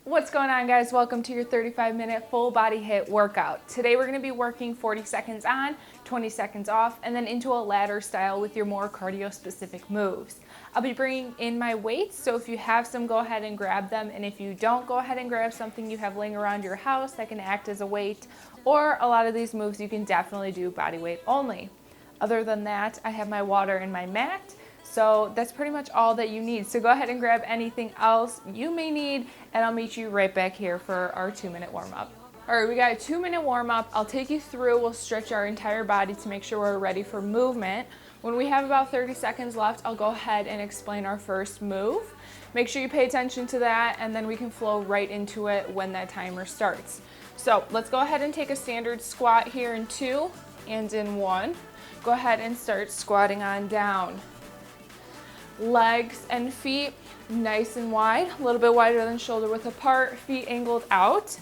What's going on, guys? Welcome to your 35-minute full body HIIT workout. Today we're going to be working 40 seconds on, 20 seconds off, and then into a ladder style with your more cardio specific moves. I'll be bringing in my weights, so if you have some, go ahead and grab them, and if you don't, go ahead and grab something you have laying around your house that can act as a weight, or a lot of these moves you can definitely do body weight only. Other than that, I have my water and my mat. So that's pretty much all that you need. So go ahead and grab anything else you may need, and I'll meet you right back here for our 2-minute warm-up. All right, we got a 2-minute warm-up. I'll take you through. We'll stretch our entire body to make sure we're ready for movement. When we have about 30 seconds left, I'll go ahead and explain our first move. Make sure you pay attention to that, and then we can flow right into it when that timer starts. So let's go ahead and take a standard squat here in 2 and in 1. Go ahead and start squatting on down. Legs and feet nice and wide, a little bit wider than shoulder width apart, feet angled out,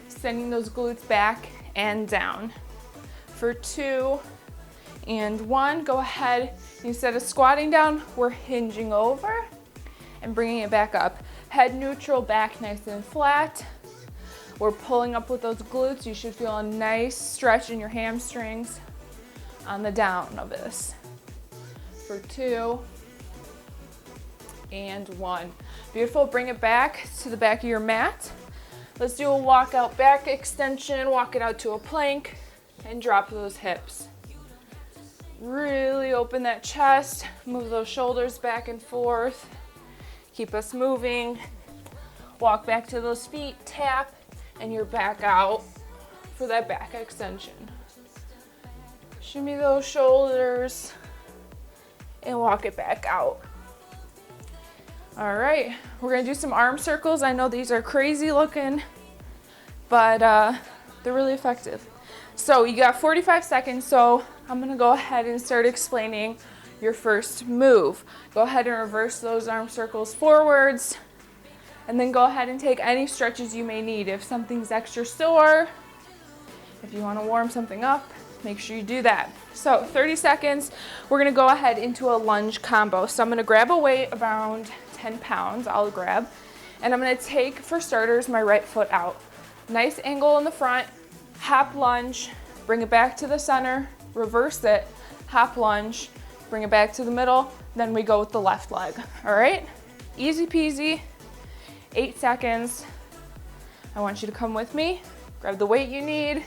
sending those glutes back and down. For 2 and 1, go ahead, instead of squatting down, we're hinging over and bringing it back up. Head neutral, back nice and flat. We're pulling up with those glutes. You should feel a nice stretch in your hamstrings on the down of this. For 2 and 1. Beautiful. Bring it back to the back of your mat. Let's do a walkout back extension. Walk it out to a plank and drop those hips. Really open that chest. Move those shoulders back and forth. Keep us moving. Walk back to those feet. Tap, and you're back out for that back extension. Shimmy those shoulders and walk it back out. All right, we're gonna do some arm circles. I know these are crazy looking, but they're really effective. So you got 45 seconds, so I'm gonna go ahead and start explaining your first move. Go ahead and reverse those arm circles forwards, and then go ahead and take any stretches you may need. If something's extra sore, if you wanna warm something up, make sure you do that. So 30 seconds, we're gonna go ahead into a lunge combo. So I'm gonna grab a weight around 10 pounds, I'll grab, and I'm gonna take, for starters, my right foot out. Nice angle in the front, hop lunge, bring it back to the center, reverse it, hop lunge, bring it back to the middle, then we go with the left leg, all right? Easy peasy, 8 seconds. I want you to come with me, grab the weight you need.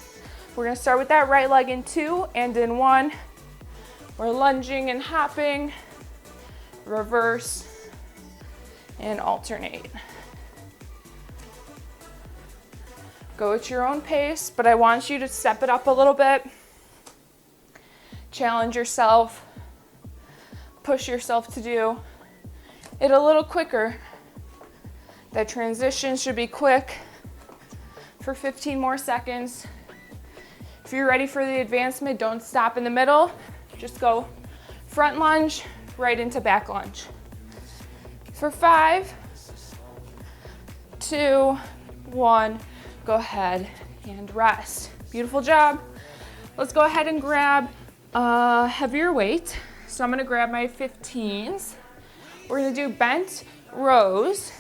We're gonna start with that right leg in 2 and in 1. We're lunging and hopping, reverse, and alternate. Go at your own pace, but I want you to step it up a little bit. Challenge yourself, push yourself to do it a little quicker. That transition should be quick for 15 more seconds. If you're ready for the advancement, don't stop in the middle. Just go front lunge, right into back lunge. For 5, 2, 1, go ahead and rest. Beautiful job. Let's go ahead and grab a heavier weight. So I'm gonna grab my 15s. We're gonna do bent rows.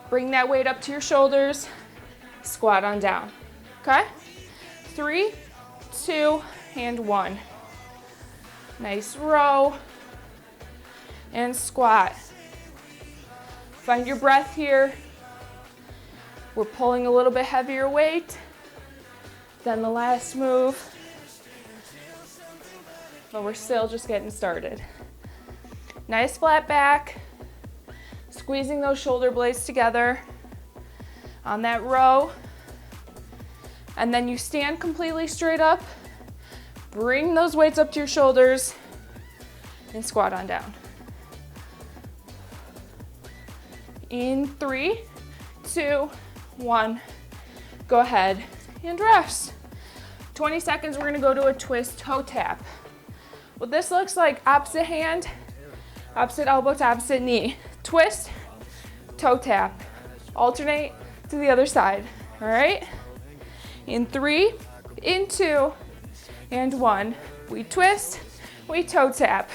Bring that weight up to your shoulders, squat on down, okay? 3, 2, and 1. Nice row and squat. Find your breath here. We're pulling a little bit heavier weight than the last move, but we're still just getting started. Nice flat back, squeezing those shoulder blades together on that row, and then you stand completely straight up, bring those weights up to your shoulders, and squat on down. In 3, 2, 1, go ahead and rest. 20 seconds, we're gonna go to a twist toe tap. What this looks like, opposite hand, opposite elbow to opposite knee. Twist, toe tap. Alternate to the other side, all right? In 3, in 2, and 1. We twist, we toe tap.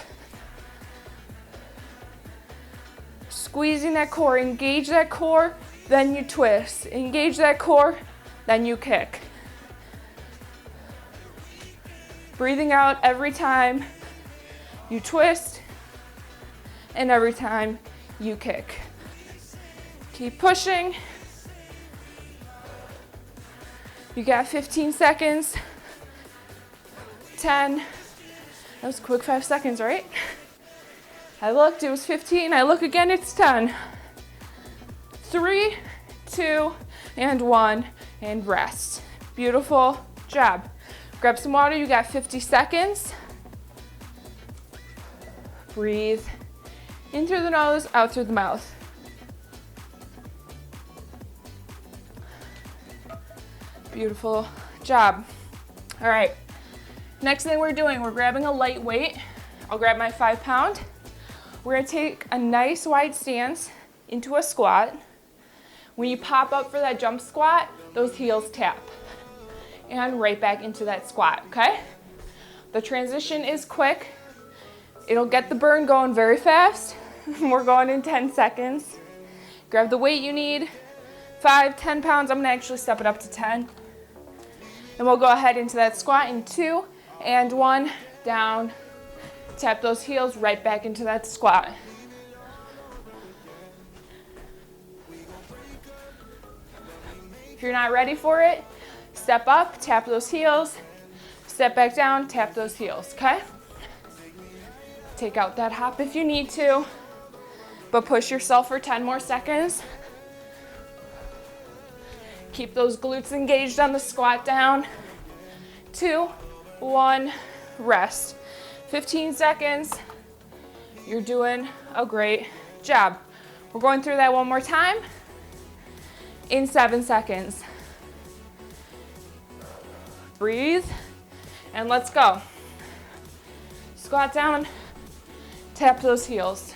Squeezing that core, engage that core, then you twist. Engage that core, then you kick. Breathing out every time you twist and every time you kick. Keep pushing. You got 15 seconds. 10. That was a quick 5 seconds, right? I looked, it was 15. I look again, it's 10. 3, 2, and 1, and rest. Beautiful job. Grab some water, you got 50 seconds. Breathe in through the nose, out through the mouth. Beautiful job. All right, next thing we're doing, we're grabbing a light weight. I'll grab my 5 pound. We're gonna take a nice wide stance into a squat. When you pop up for that jump squat, those heels tap. And right back into that squat, okay? The transition is quick. It'll get the burn going very fast. We're going in 10 seconds. Grab the weight you need, 5, 10 pounds. I'm gonna actually step it up to 10. And we'll go ahead into that squat in 2 and 1, down. Tap those heels right back into that squat. If you're not ready for it, step up, tap those heels, step back down, tap those heels, okay? Take out that hop if you need to, but push yourself for 10 more seconds. Keep those glutes engaged on the squat down. 2, 1, rest. 15 seconds. You're doing a great job. We're going through that one more time in 7 seconds. Breathe, and let's go. Squat down, tap those heels.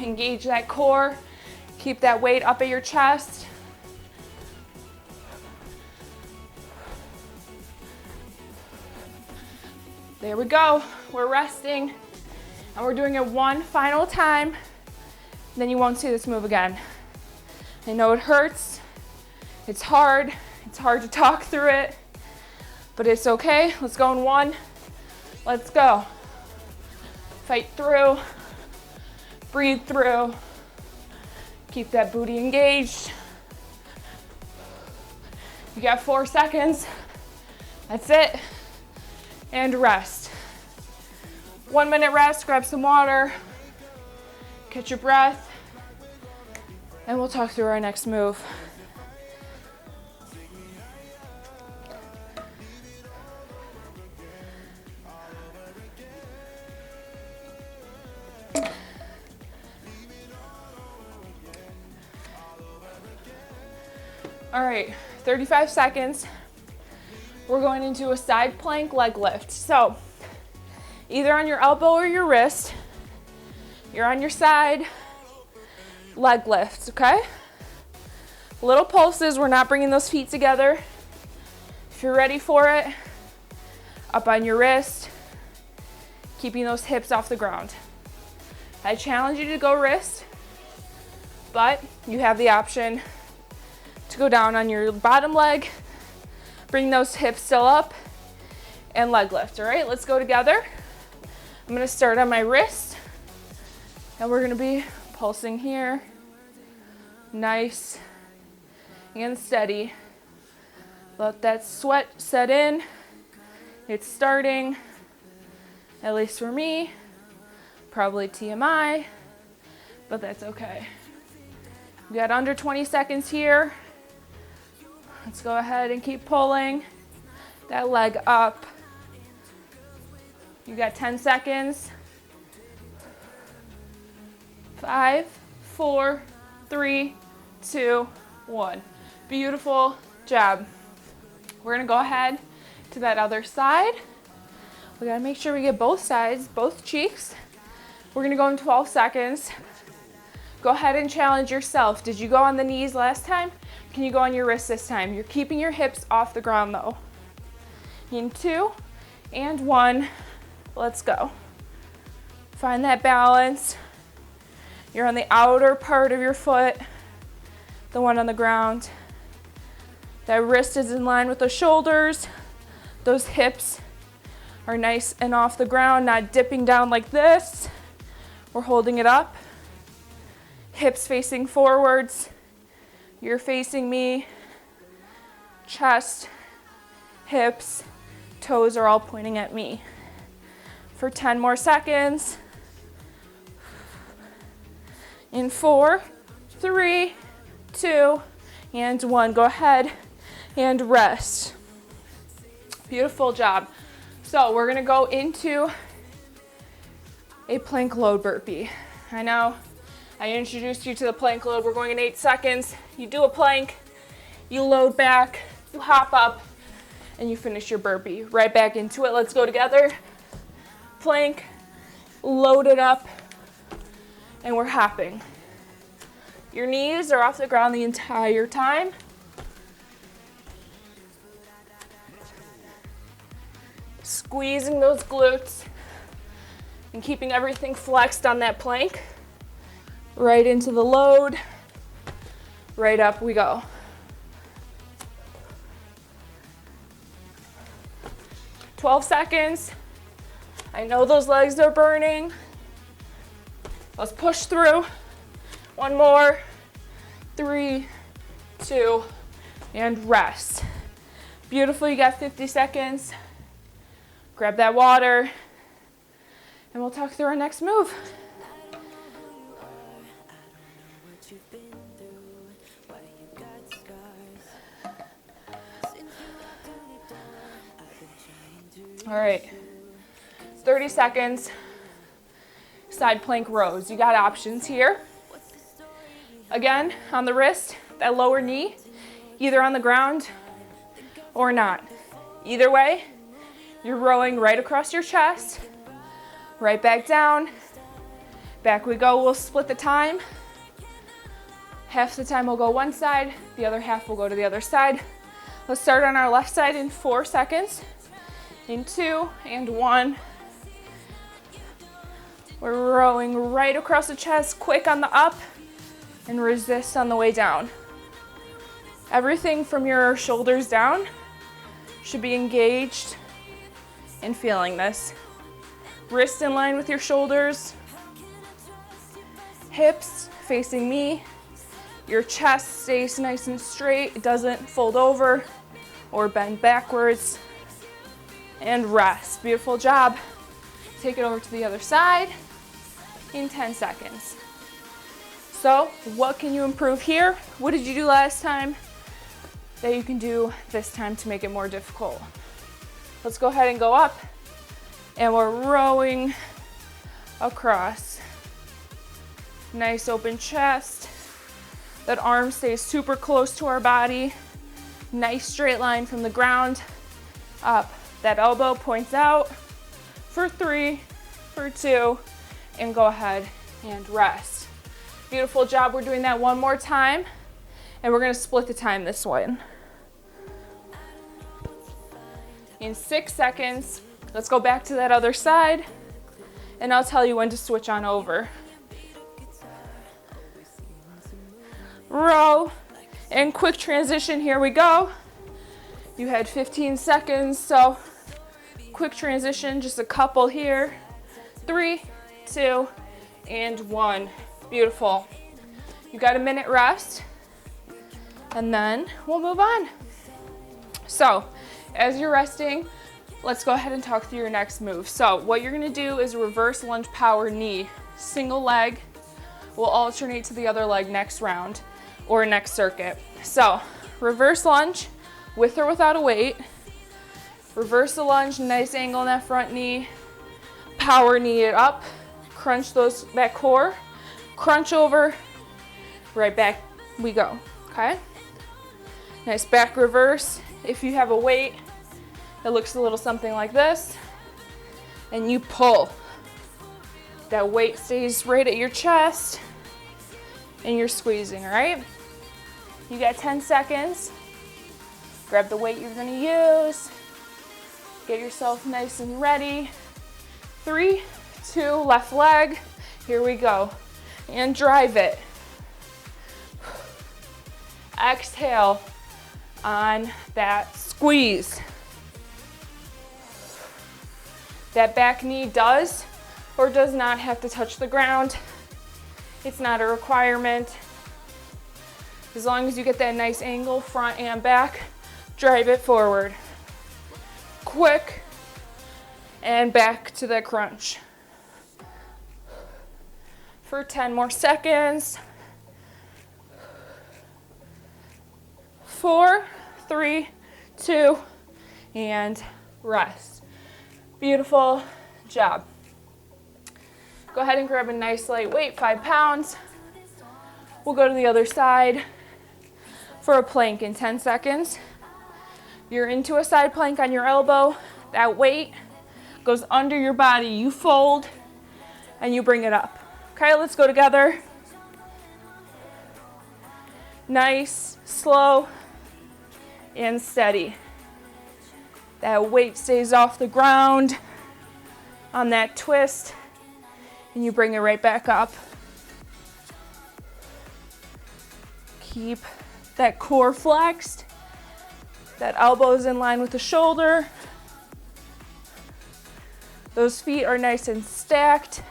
Engage that core. Keep that weight up at your chest. There we go. We're resting. And we're doing it one final time. Then you won't see this move again. I know it hurts. It's hard. It's hard to talk through it. But it's okay. Let's go in 1. Let's go. Fight through. Breathe through. Keep that booty engaged. You got 4 seconds. That's it. And rest. 1 minute rest, grab some water, catch your breath, and we'll talk through our next move. All right, 35 seconds. We're going into a side plank leg lift. So either on your elbow or your wrist, you're on your side, leg lifts, okay? Little pulses, we're not bringing those feet together. If you're ready for it, up on your wrist, keeping those hips off the ground. I challenge you to go wrist, but you have the option to go down on your bottom leg, bring those hips still up, and leg lift, all right? Let's go together. I'm gonna start on my wrist, and we're gonna be pulsing here. Nice and steady. Let that sweat set in. It's starting, at least for me, probably TMI, but that's okay. We got under 20 seconds here. Let's go ahead and keep pulling that leg up. You got 10 seconds. 5, 4, 3, 2, 1. Beautiful job. We're gonna go ahead to that other side. We gotta make sure we get both sides, both cheeks. We're gonna go in 12 seconds. Go ahead and challenge yourself. Did you go on the knees last time? Can you go on your wrists this time? You're keeping your hips off the ground though. In 2 and 1, let's go. Find that balance. You're on the outer part of your foot, the one on the ground. That wrist is in line with the shoulders. Those hips are nice and off the ground, not dipping down like this. We're holding it up. Hips facing forwards. You're facing me. Chest, hips, toes are all pointing at me. For 10 more seconds. In 4, 3, 2, and 1. Go ahead and rest. Beautiful job. So we're gonna go into a plank load burpee. I know I introduced you to the plank load. We're going in 8 seconds. You do a plank, you load back, you hop up, and you finish your burpee. Right back into it. Let's go together. Plank, load it up, and we're hopping. Your knees are off the ground the entire time. Squeezing those glutes and keeping everything flexed on that plank. Right into the load. Right up we go. "12 seconds. I know those legs are burning. Let's push through. 1 more. 3, 2, and rest. Beautiful, you got 50 seconds. Grab that water, and we'll talk through our next move. All right, 30 seconds, side plank rows. You got options here. Again, on the wrist, that lower knee, either on the ground or not. Either way, you're rowing right across your chest, right back down. Back we go. We'll split the time. Half the time we'll go one side, the other half will go to the other side. Let's start on our left side in 4 seconds. In 2 and 1. We're rowing right across the chest, quick on the up, and resist on the way down. Everything from your shoulders down should be engaged and feeling this. Wrists in line with your shoulders. Hips facing me. Your chest stays nice and straight. It doesn't fold over or bend backwards. And rest. Beautiful job. Take it over to the other side in 10 seconds. So, what can you improve here? What did you do last time that you can do this time to make it more difficult? Let's go ahead and go up, and we're rowing across. Nice open chest. That arm stays super close to our body. Nice straight line from the ground up. That elbow points out for 3, for 2, and go ahead and rest. Beautiful job. We're doing that one more time, and we're gonna split the time this one. In 6 seconds, let's go back to that other side, and I'll tell you when to switch on over. Row, and quick transition, here we go. You had 15 seconds, so quick transition, just a couple here. 3, 2, and 1. Beautiful. You got a minute rest, and then we'll move on. So, as you're resting, let's go ahead and talk through your next move. So, what you're gonna do is reverse lunge power knee. Single leg will alternate to the other leg next round or next circuit. So, reverse lunge with or without a weight. Reverse the lunge, nice angle in that front knee. Power knee it up. Crunch that core. Crunch over. Right back we go, okay? Nice back reverse. If you have a weight, it looks a little something like this. And you pull. That weight stays right at your chest. And you're squeezing, all right? You got 10 seconds. Grab the weight you're gonna use. Get yourself nice and ready. 3, 2, left leg. Here we go. And drive it. Exhale on that squeeze. That back knee does or does not have to touch the ground. It's not a requirement. As long as you get that nice angle, front and back, drive it forward. Quick, and back to the crunch. For 10 more seconds. 4, 3, 2, and rest. Beautiful job. Go ahead and grab a nice light weight, 5 pounds. We'll go to the other side for a plank in 10 seconds. You're into a side plank on your elbow. That weight goes under your body. You fold and you bring it up. Okay, let's go together. Nice, slow, and steady. That weight stays off the ground on that twist, and you bring it right back up. Keep that core flexed, that elbow's in line with the shoulder. Those feet are nice and stacked.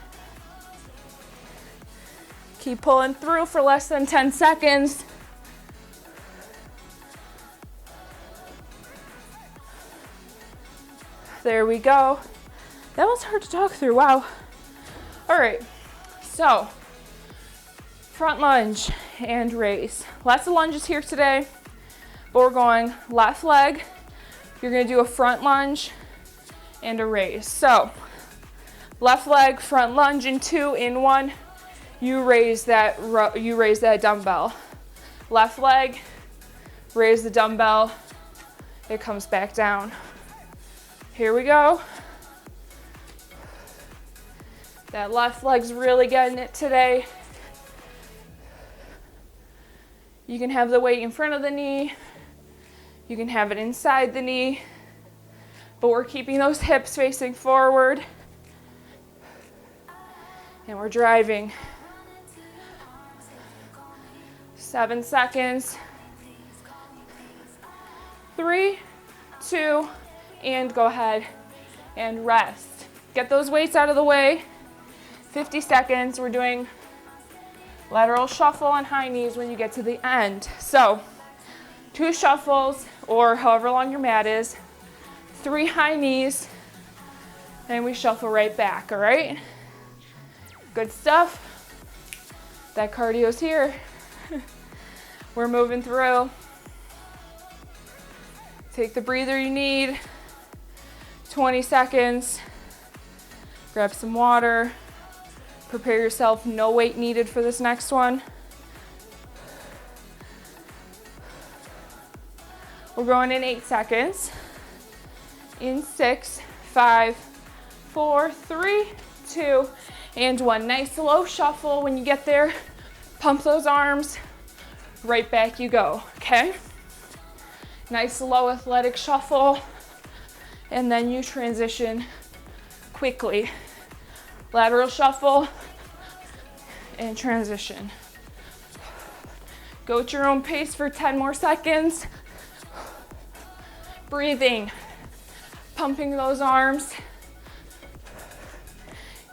Keep pulling through for less than 10 seconds. There we go. That was hard to talk through, wow. All right, so front lunge and raise. Lots of lunges here today, but we're going left leg. You're gonna do a front lunge and a raise. So left leg, front lunge in 2, in 1. You raise that dumbbell. Left leg, raise the dumbbell. It comes back down. Here we go. That left leg's really getting it today. You can have the weight in front of the knee. You can have it inside the knee. But we're keeping those hips facing forward. And we're driving. 7 seconds. 3, 2, and go ahead and rest. Get those weights out of the way. 50 seconds. We're doing lateral shuffle on high knees when you get to the end. So 2 shuffles, or however long your mat is, 3 high knees, and we shuffle right back, all right? Good stuff. That cardio's here. We're moving through. Take the breather you need. 20 seconds. Grab some water. Prepare yourself. No weight needed for this next one. We're going in 8 seconds. In 6, 5, 4, 3, 2, and 1. Nice slow shuffle. When you get there, pump those arms. Right back you go, okay? Nice slow athletic shuffle. And then you transition quickly. Lateral shuffle and transition. Go at your own pace for 10 more seconds. Breathing, pumping those arms.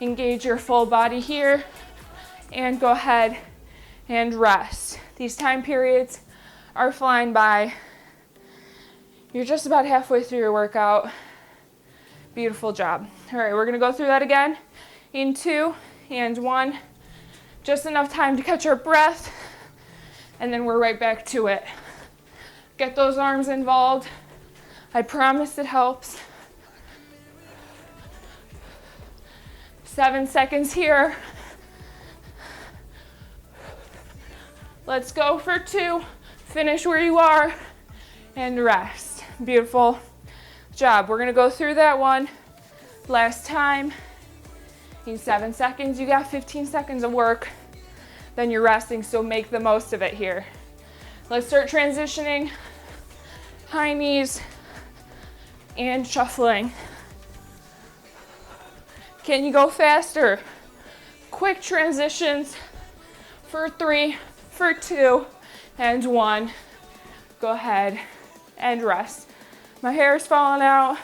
Engage your full body here and go ahead and rest. These time periods are flying by. You're just about halfway through your workout. Beautiful job. All right, we're gonna go through that again in 2 and 1. Just enough time to catch our breath, and then we're right back to it. Get those arms involved. I promise it helps. 7 seconds here. Let's go for 2. Finish where you are and rest. Beautiful job. We're gonna go through that one last time. In 7 seconds, you got 15 seconds of work, then you're resting, so make the most of it here. Let's start transitioning. High knees and shuffling. Can you go faster? Quick transitions for 3, for 2, and 1. Go ahead and rest. My hair is falling out.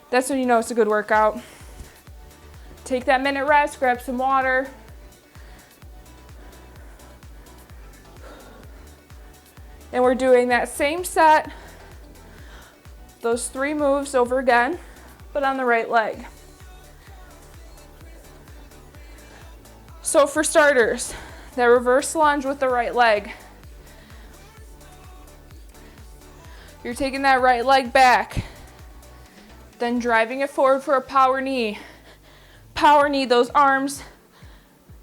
That's when you know it's a good workout. Take that minute rest, grab some water. And we're doing that same set, those 3 moves over again, but on the right leg. So for starters, that reverse lunge with the right leg. You're taking that right leg back, then driving it forward for a power knee. Power knee, those arms,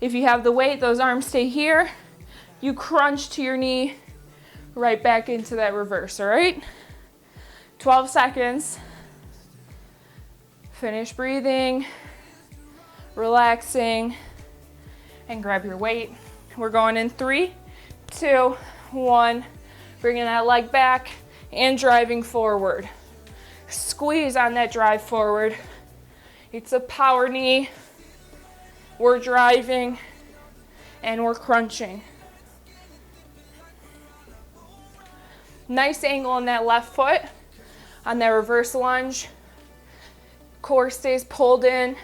if you have the weight, those arms stay here. You crunch to your knee, right back into that reverse, all right? 12 seconds. Finish breathing, relaxing, and grab your weight. We're going in 3, 2, 1. Bringing that leg back and driving forward. Squeeze on that drive forward. It's a power knee. We're driving and we're crunching. Nice angle on that left foot on that reverse lunge. Core stays pulled in.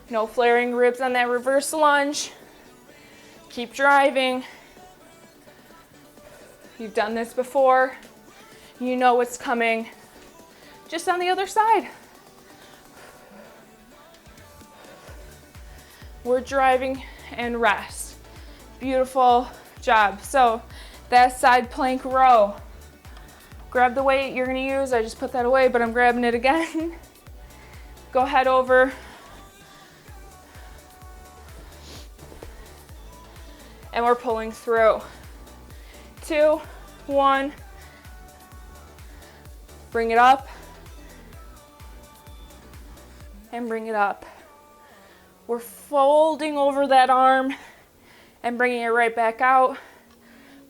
No flaring ribs on that reverse lunge. Keep driving. You've done this before. You know what's coming. Just on the other side. We're driving and rest. Beautiful job. So that side plank row. Grab the weight you're gonna use. I just put that away, but I'm grabbing it again. Go head over. And we're pulling through. 2, 1. Bring it up. And bring it up. We're folding over that arm and bringing it right back out.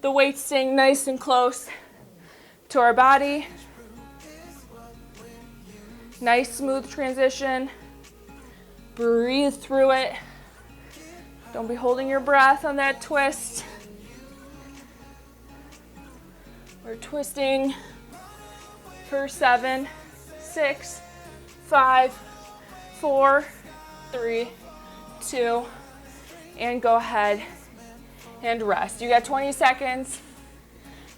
The weight staying nice and close to our body. Nice smooth transition. Breathe through it. Don't be holding your breath on that twist. We're twisting for 7, 6, 5, 4, 3, 2, and go ahead and rest. You got 20 seconds.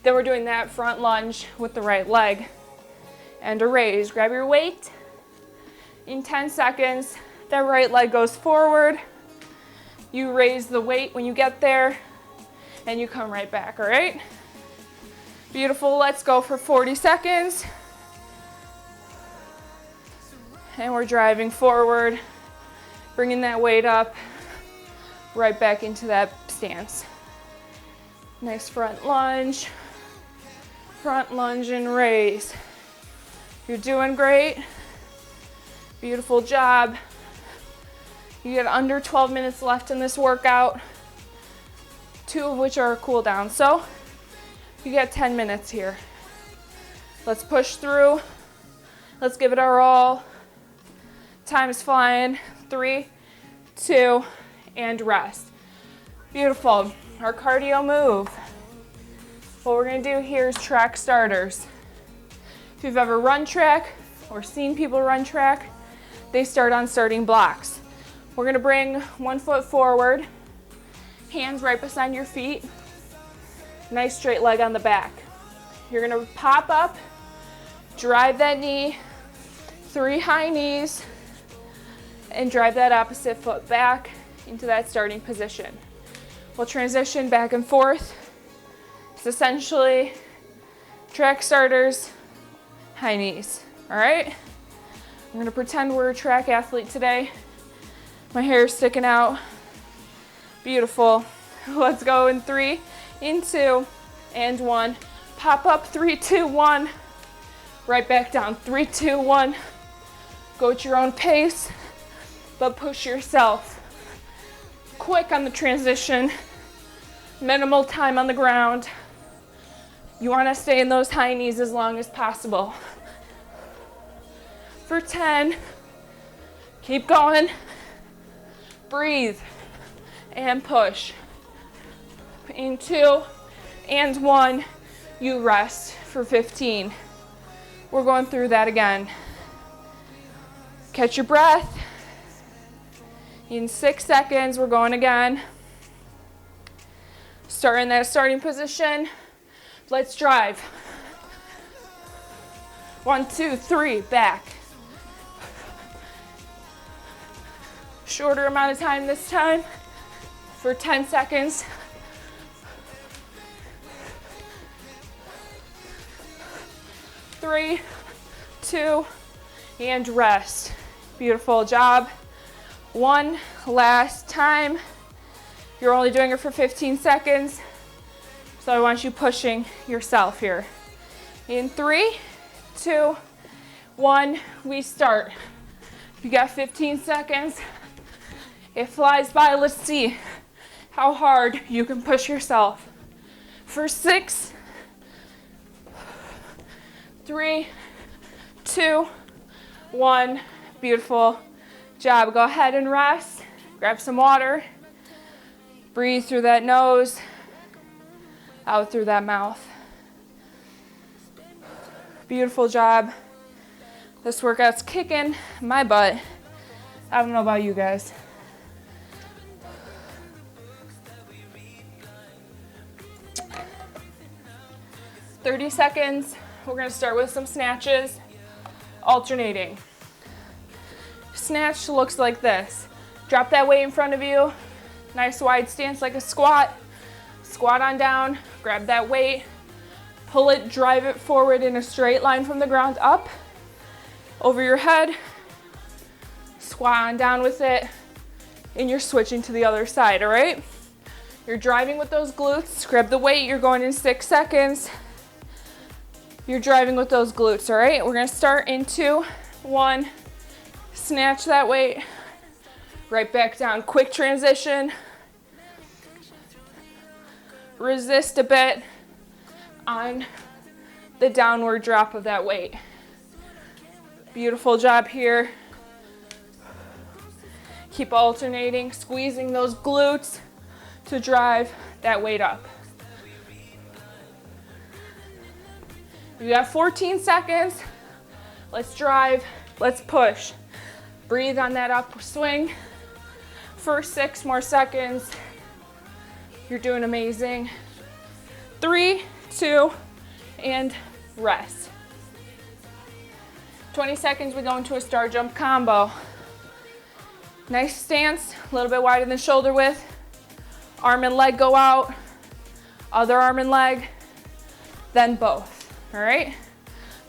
Then we're doing that front lunge with the right leg and a raise. Grab your weight. In 10 seconds, that right leg goes forward. You raise the weight when you get there and you come right back, all right? Beautiful, let's go for 40 seconds. And we're driving forward, bringing that weight up, right back into that stance. Nice front lunge and raise. You're doing great. Beautiful job. You get under 12 minutes left in this workout, 2 of which are a cool down. So you get 10 minutes here. Let's push through. Let's give it our all. Time is flying. 3, 2, and rest. Beautiful. Our cardio move. What we're gonna do here is track starters. If you've ever run track or seen people run track, they start on starting blocks. We're gonna bring 1 foot forward, hands right beside your feet, nice straight leg on the back. You're gonna pop up, drive that knee, 3 high knees, and drive that opposite foot back into that starting position. We'll transition back and forth. It's essentially track starters, high knees, all right? I'm gonna pretend we're a track athlete today. My hair is sticking out. Beautiful. Let's go in 3, in 2, and 1. Pop up, 3, 2, 1. Right back down, 3, 2, 1. Go at your own pace, but push yourself. Quick on the transition. Minimal time on the ground. You wanna stay in those high knees as long as possible. For 10, Keep going. Breathe and push. In 2 and 1, you rest for 15. We're going through that again. Catch your breath. In 6 seconds, we're going again. Start in that starting position. Let's drive. 1, 2, 3, back. Shorter amount of time this time for 10 seconds. 3, 2, and rest. Beautiful job. One last time. You're only doing it for 15 seconds, so I want you pushing yourself here. In 3, 2, 1, we start. You got 15 seconds. It flies by. Let's see how hard you can push yourself. For 6, 3, 2, 1. Beautiful job. Go ahead and rest. Grab some water. Breathe through that nose, out through that mouth. Beautiful job. This workout's kicking my butt. I don't know about you guys. "30 seconds. We're going to start with some snatches, alternating. Snatch looks like this. Drop that weight in front of you. Nice wide stance like a squat. Squat on down, grab that weight, pull it, drive it forward in a straight line from the ground up, over your head, squat on down with it, and you're switching to the other side, all right? You're driving with those glutes, grab the weight, you're going in 6 seconds. You're driving with those glutes, all right? We're gonna start in 2, 1, snatch that weight, right back down. Quick transition. Resist a bit on the downward drop of that weight. Beautiful job here. Keep alternating, squeezing those glutes to drive that weight up. You got 14 seconds. Let's drive, let's push. Breathe on that up swing for 6 more seconds. You're doing amazing. 3, 2, and rest. 20 seconds, we go into a star jump combo. Nice stance, a little bit wider than shoulder width. Arm and leg go out, other arm and leg, then both, all right?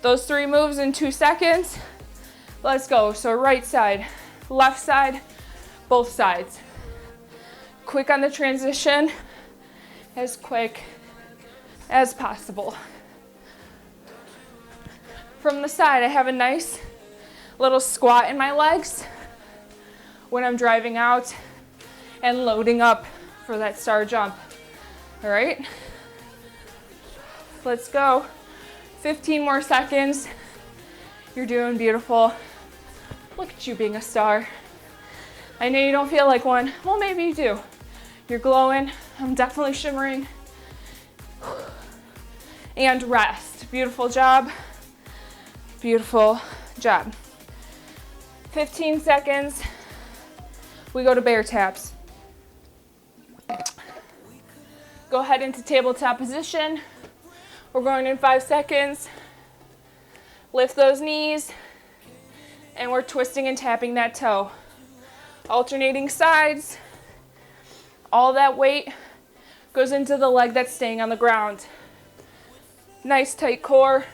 Those 3 moves in 2 seconds. Let's go. So right side, left side, both sides. Quick on the transition, as quick as possible. From the side, I have a nice little squat in my legs when I'm driving out and loading up for that star jump. All right, let's go. 15 more seconds. You're doing beautiful. Look at you being a star. I know you don't feel like one. Well, maybe you do. You're glowing. I'm definitely shimmering. And rest. Beautiful job. Beautiful job. 15 seconds. We go to bear taps. Go ahead into tabletop position. We're going in 5 seconds. Lift those knees. And we're twisting and tapping that toe. Alternating sides. All that weight goes into the leg that's staying on the ground. Nice tight core.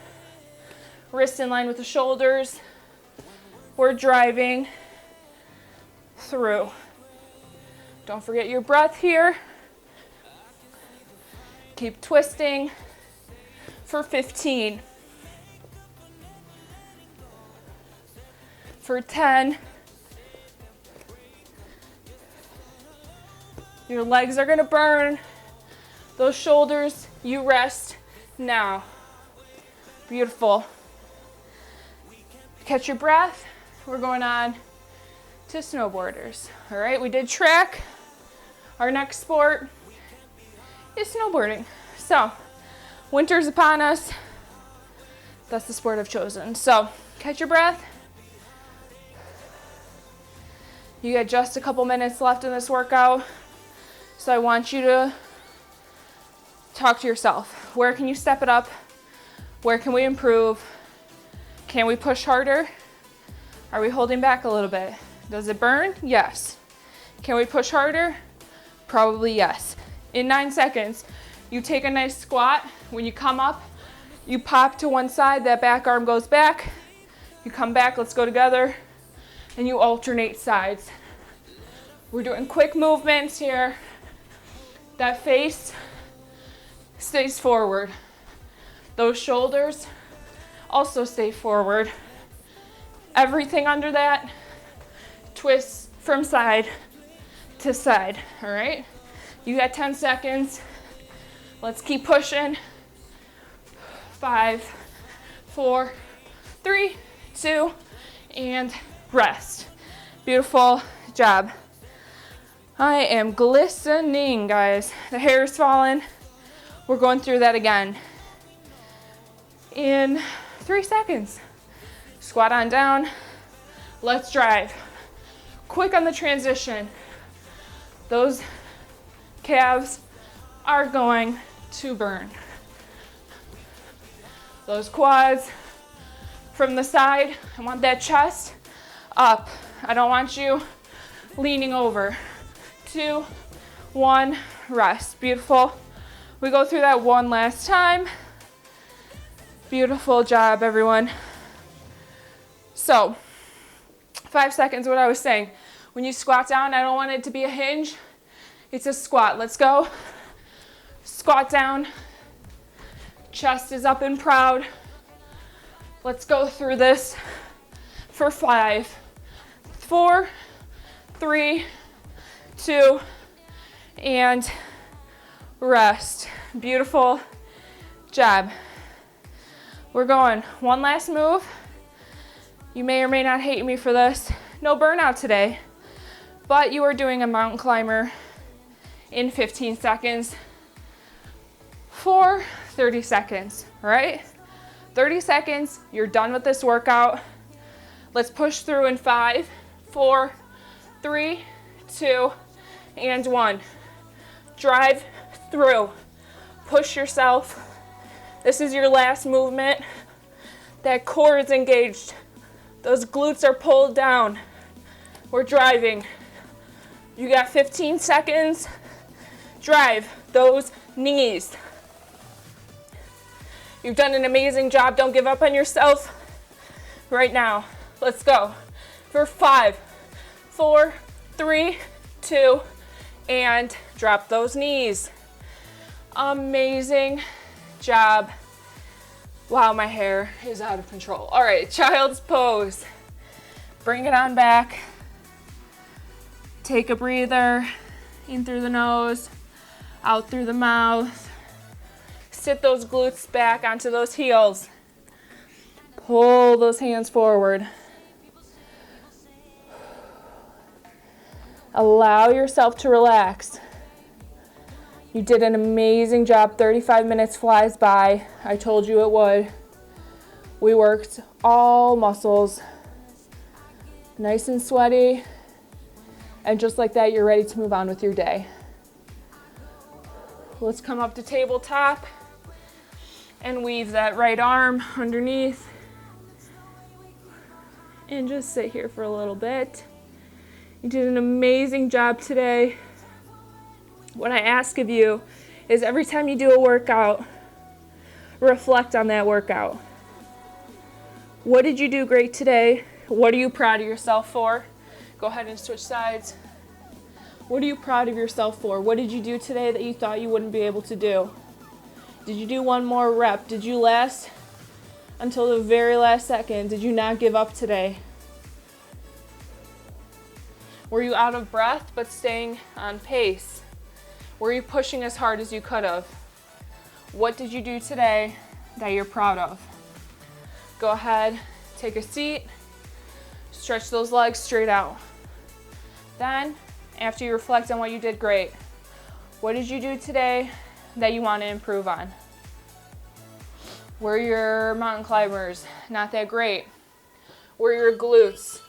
Wrists in line with the shoulders. We're driving through. Don't forget your breath here. Keep twisting for 15. For 10. Your legs are gonna burn. Those shoulders, you rest now. Beautiful. Catch your breath. We're going on to snowboarders. All right, we did track. Our next sport is snowboarding. So, winter's upon us. That's the sport I've chosen. So, catch your breath. You got just a couple minutes left in this workout. So I want you to talk to yourself. Where can you step it up? Where can we improve? Can we push harder? Are we holding back a little bit? Does it burn? Yes. Can we push harder? Probably yes. In 9 seconds, you take a nice squat. When you come up, you pop to one side, that back arm goes back. You come back, let's go together, and you alternate sides. We're doing quick movements here. That face stays forward. Those shoulders also stay forward. Everything under that twists from side to side, all right? You got 10 seconds. Let's keep pushing. 5, 4, 3, 2, and rest. Beautiful job. I am glistening, guys. The hair is falling. We're going through that again. In 3 seconds. Squat on down. Let's drive. Quick on the transition. Those calves are going to burn. Those quads from the side, I want that chest up. I don't want you leaning over. 2, 1, rest. Beautiful. We go through that one last time. Beautiful job, everyone. So, 5 seconds, what I was saying. When you squat down, I don't want it to be a hinge. It's a squat. Let's go. Squat down. Chest is up and proud. Let's go through this for 5, 4, 3, 2, and rest. Beautiful job. We're going one last move. You may or may not hate me for this. No burnout today, but you are doing a mountain climber in 15 seconds for 30 seconds, all right? 30 seconds, you're done with this workout. Let's push through in 5, 4, 3, 2, and 1. Drive through. Push yourself. This is your last movement. That core is engaged. Those glutes are pulled down. We're driving. You got 15 seconds. Drive those knees. You've done an amazing job. Don't give up on yourself right now. Let's go. For 5, 4, 3, 2, and drop those knees. Amazing job. Wow, my hair is out of control. All right, child's pose. Bring it on back. Take a breather. In through the nose, out through the mouth. Sit those glutes back onto those heels. Pull those hands forward. Allow yourself to relax. You did an amazing job. 35 minutes flies by. I told you it would. We worked all muscles. Nice and sweaty. And just like that, you're ready to move on with your day. Let's come up to tabletop and weave that right arm underneath. And just sit here for a little bit. You did an amazing job today. What I ask of you is every time you do a workout, reflect on that workout. What did you do great today? What are you proud of yourself for? Go ahead and switch sides. What are you proud of yourself for? What did you do today that you thought you wouldn't be able to do? Did you do one more rep? Did you last until the very last second? Did you not give up today? Were you out of breath but staying on pace? Were you pushing as hard as you could have? What did you do today that you're proud of? Go ahead, take a seat, stretch those legs straight out. Then, after you reflect on what you did great, what did you do today that you want to improve on? Were your mountain climbers not that great? Were your glutes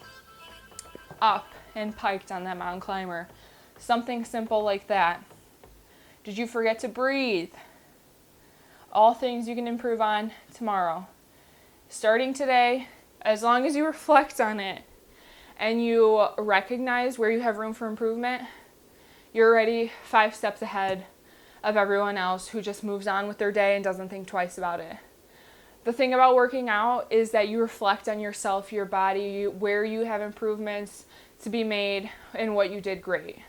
up and piked on that mountain climber? Something simple like that. Did you forget to breathe? All things you can improve on tomorrow. Starting today, as long as you reflect on it and you recognize where you have room for improvement, you're already 5 steps ahead of everyone else who just moves on with their day and doesn't think twice about it. The thing about working out is that you reflect on yourself, your body, where you have improvements to be made, and what you did great.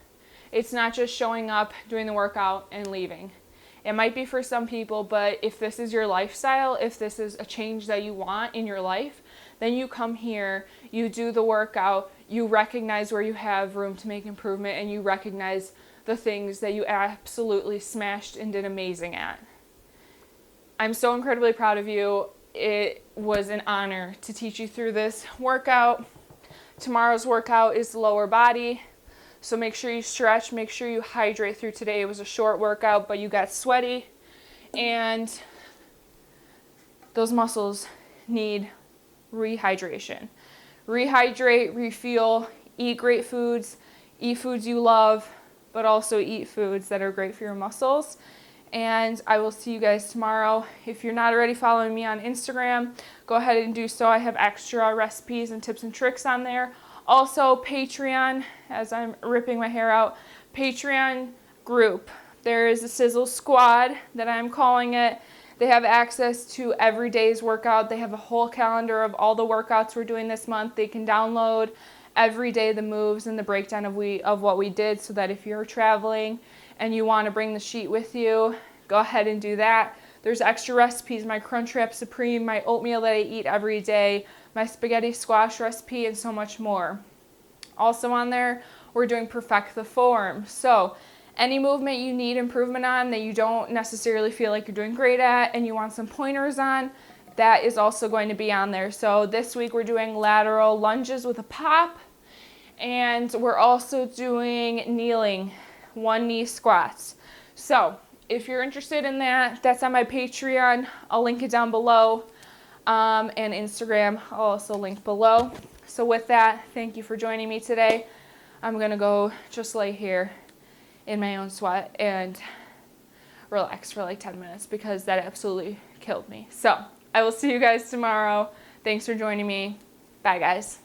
It's not just showing up, doing the workout, and leaving. It might be for some people, but if this is your lifestyle, if this is a change that you want in your life, then you come here, you do the workout, you recognize where you have room to make improvement, and you recognize the things that you absolutely smashed and did amazing at. I'm so incredibly proud of you. It was an honor to teach you through this workout. Tomorrow's workout is the lower body, so make sure you stretch, make sure you hydrate through today. It was a short workout, but you got sweaty, and those muscles need rehydration. Rehydrate, refuel, eat great foods, eat foods you love, but also eat foods that are great for your muscles. And I will see you guys tomorrow. If you're not already following me on Instagram, go ahead and do so. I have extra recipes and tips and tricks on there. Also, Patreon, as I'm ripping my hair out, Patreon group. There is a Sizzle Squad that I'm calling it. They have access to every day's workout. They have a whole calendar of all the workouts we're doing this month. They can download every day the moves and the breakdown of what we did, so that if you're traveling and you want to bring the sheet with you, go ahead and do that. There's extra recipes, my Crunchwrap Supreme, my oatmeal that I eat every day, my spaghetti squash recipe, and so much more. Also on there, we're doing Perfect the Form. So any movement you need improvement on that you don't necessarily feel like you're doing great at and you want some pointers on, that is also going to be on there. So this week we're doing lateral lunges with a pop, and we're also doing kneeling, 1 knee squats. So if you're interested in that, that's on my Patreon. I'll link it down below, and Instagram I'll also link below. So with that, thank you for joining me today. I'm gonna go just lay here in my own sweat and relax for like 10 minutes because that absolutely killed me. So I will see you guys tomorrow. Thanks for joining me. Bye guys.